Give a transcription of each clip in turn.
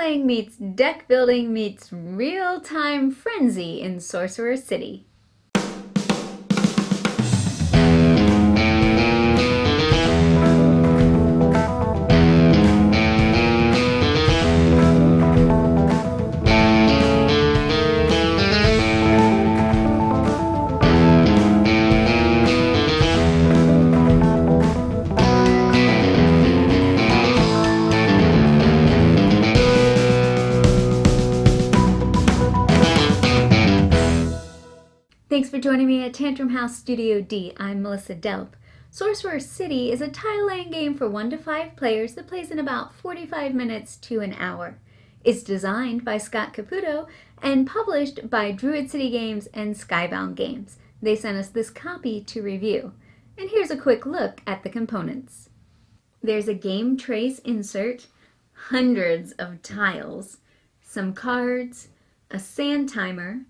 playing meets deck building meets real-time frenzy in Sorcerer City. Thanks for joining me at Tantrum House Studio D. I'm Melissa Delp. Sorcerer City is a tile-laying game for 1 to 5 players that plays in about 45 minutes to an hour. It's designed by Scott Caputo and published by Druid City Games and Skybound Games. They sent us this copy to review. And here's a quick look at the components. There's a game trace insert, hundreds of tiles, some cards, a sand timer.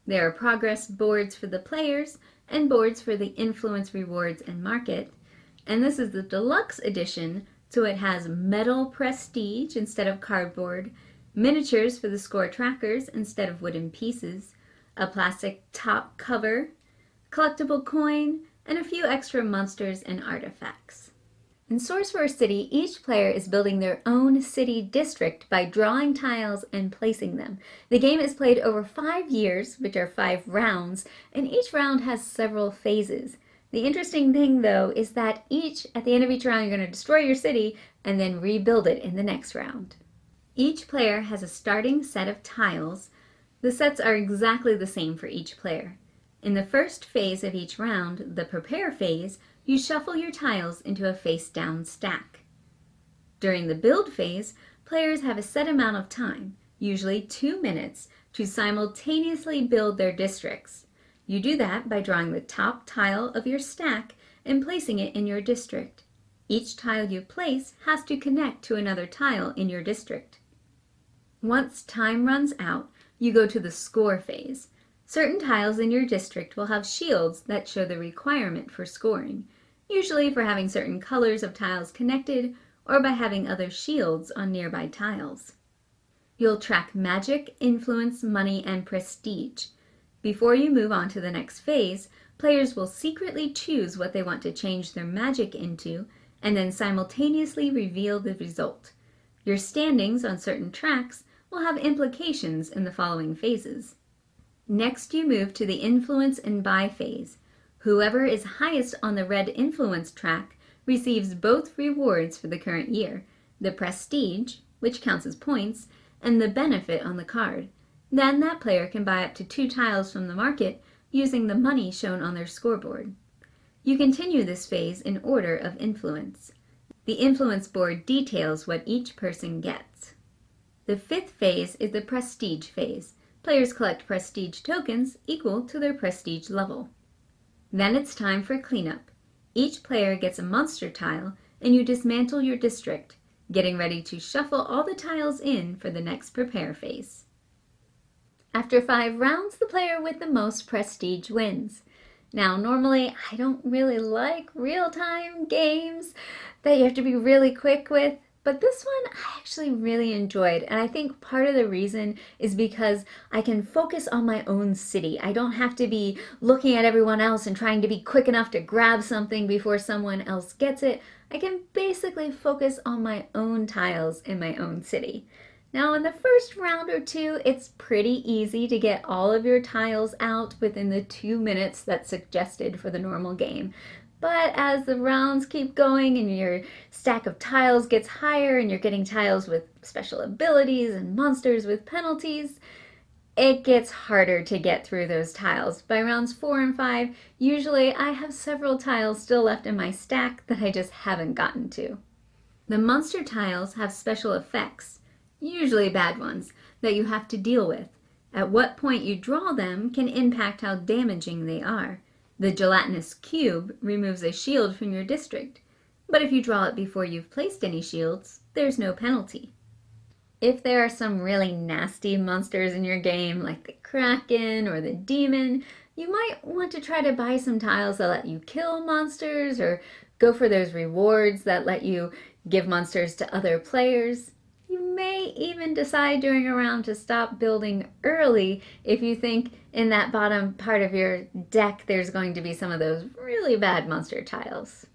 There are progress boards for the players and boards for the influence, rewards, and market. And this is the deluxe edition, so it has metal prestige instead of cardboard, miniatures for the score trackers instead of wooden pieces, a plastic top cover, collectible coin, and a few extra monsters and artifacts. In Sorcerer City, each player is building their own city district by drawing tiles and placing them. The game is played over 5 years, which are 5 rounds, and each round has several phases. The interesting thing, though, is that at the end of each round, you're going to destroy your city and then rebuild it in the next round. Each player has a starting set of tiles. The sets are exactly the same for each player. In the first phase of each round, the prepare phase, you shuffle your tiles into a face-down stack. During the build phase, players have a set amount of time, usually 2 minutes, to simultaneously build their districts. You do that by drawing the top tile of your stack and placing it in your district. Each tile you place has to connect to another tile in your district. Once time runs out, you go to the score phase. Certain tiles in your district will have shields that show the requirement for scoring, usually for having certain colors of tiles connected or by having other shields on nearby tiles. You'll track magic, influence, money, and prestige. Before you move on to the next phase, players will secretly choose what they want to change their magic into and then simultaneously reveal the result. Your standings on certain tracks will have implications in the following phases. Next, you move to the influence and buy phase. Whoever is highest on the red influence track receives both rewards for the current year, the prestige, which counts as points, and the benefit on the card. Then that player can buy up to 2 tiles from the market using the money shown on their scoreboard. You continue this phase in order of influence. The influence board details what each person gets. The 5th phase is the prestige phase. Players collect prestige tokens equal to their prestige level. Then it's time for cleanup. Each player gets a monster tile and you dismantle your district, getting ready to shuffle all the tiles in for the next prepare phase. After 5 rounds, the player with the most prestige wins. Now, normally I don't really like real-time games that you have to be really quick with, but this one I actually really enjoyed, and I think part of the reason is because I can focus on my own city. I don't have to be looking at everyone else and trying to be quick enough to grab something before someone else gets it. I can basically focus on my own tiles in my own city. Now in the first round or 2, it's pretty easy to get all of your tiles out within the 2 minutes that's suggested for the normal game. But as the rounds keep going and your stack of tiles gets higher and you're getting tiles with special abilities and monsters with penalties, it gets harder to get through those tiles. By rounds 4 and 5, usually I have several tiles still left in my stack that I just haven't gotten to. The monster tiles have special effects, usually bad ones, that you have to deal with. At what point you draw them can impact how damaging they are. The gelatinous cube removes a shield from your district, but if you draw it before you've placed any shields, there's no penalty. If there are some really nasty monsters in your game, like the Kraken or the Demon, you might want to try to buy some tiles that let you kill monsters or go for those rewards that let you give monsters to other players. You may even decide during a round to stop building early if you think in that bottom part of your deck there's going to be some of those really bad monster tiles.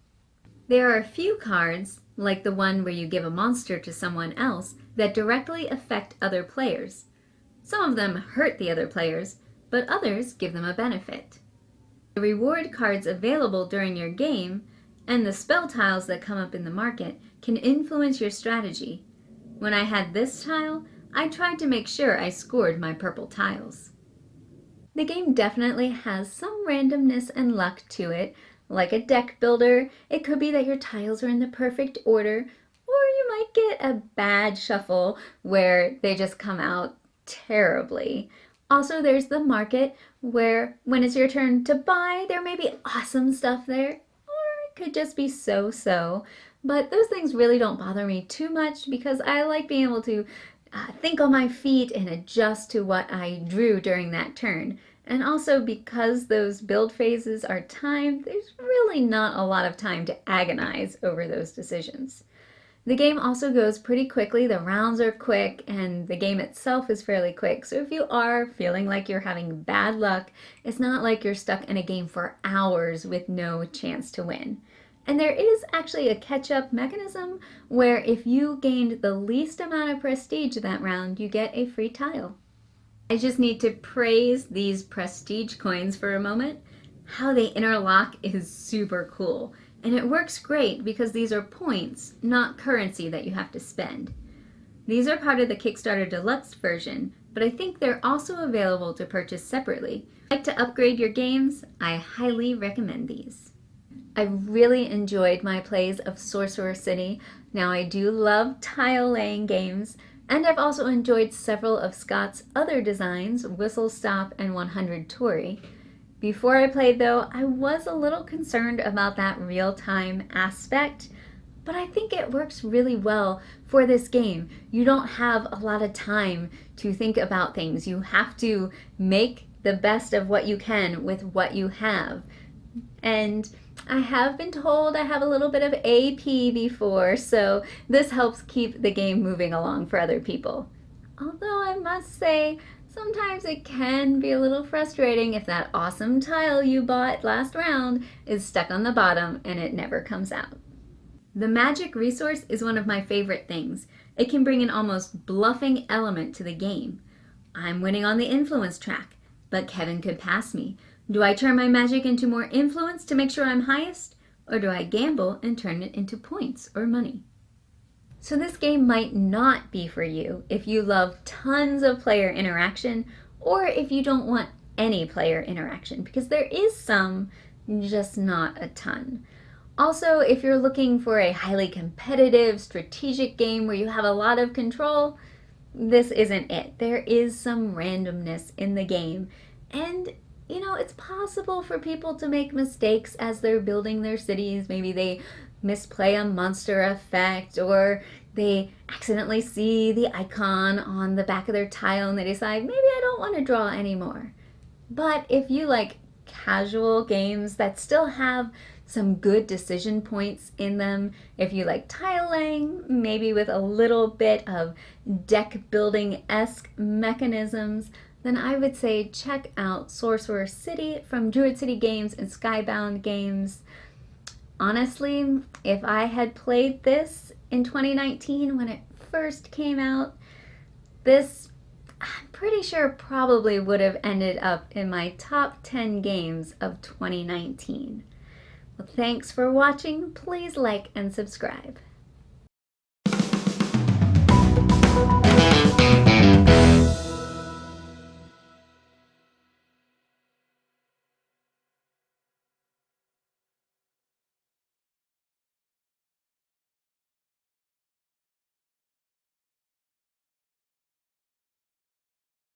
There are a few cards, like the one where you give a monster to someone else, that directly affect other players. Some of them hurt the other players, but others give them a benefit. The reward cards available during your game and the spell tiles that come up in the market can influence your strategy. When I had this tile, I tried to make sure I scored my purple tiles. The game definitely has some randomness and luck to it. Like a deck builder, it could be that your tiles are in the perfect order, or you might get a bad shuffle where they just come out terribly. Also, there's the market where when it's your turn to buy, there may be awesome stuff there, or it could just be so-so. But those things really don't bother me too much because I like being able to think on my feet and adjust to what I drew during that turn. And also because those build phases are timed, there's really not a lot of time to agonize over those decisions. The game also goes pretty quickly, the rounds are quick, and the game itself is fairly quick. So if you are feeling like you're having bad luck, it's not like you're stuck in a game for hours with no chance to win. And there is actually a catch-up mechanism where if you gained the least amount of prestige that round, you get a free tile. I just need to praise these prestige coins for a moment. How they interlock is super cool. And it works great because these are points, not currency that you have to spend. These are part of the Kickstarter Deluxe version, but I think they're also available to purchase separately. If you'd like to upgrade your games, I highly recommend these. I really enjoyed my plays of Sorcerer City. Now I do love tile laying games, and I've also enjoyed several of Scott's other designs, Whistle Stop and 100 Tory. Before I played though, I was a little concerned about that real-time aspect, but I think it works really well for this game. You don't have a lot of time to think about things. You have to make the best of what you can with what you have. And I have been told I have a little bit of AP before, so this helps keep the game moving along for other people. Although I must say, sometimes it can be a little frustrating if that awesome tile you bought last round is stuck on the bottom and it never comes out. The magic resource is one of my favorite things. It can bring an almost bluffing element to the game. I'm winning on the influence track, but Kevin could pass me. Do I turn my magic into more influence to make sure I'm highest, or do I gamble and turn it into points or money? So this game might not be for you if you love tons of player interaction, or if you don't want any player interaction, because there is some, just not a ton. Also, if you're looking for a highly competitive, strategic game where you have a lot of control, this isn't it. There is some randomness in the game, and you know, it's possible for people to make mistakes as they're building their cities. Maybe they misplay a monster effect, or they accidentally see the icon on the back of their tile and they decide, maybe I don't want to draw anymore. But if you like casual games that still have some good decision points in them, if you like tile laying, maybe with a little bit of deck building-esque mechanisms, then I would say check out Sorcerer City from Druid City Games and Skybound Games. Honestly, if I had played this in 2019 when it first came out, this, I'm pretty sure, probably would have ended up in my top 10 games of 2019. Well, thanks for watching. Please like and subscribe.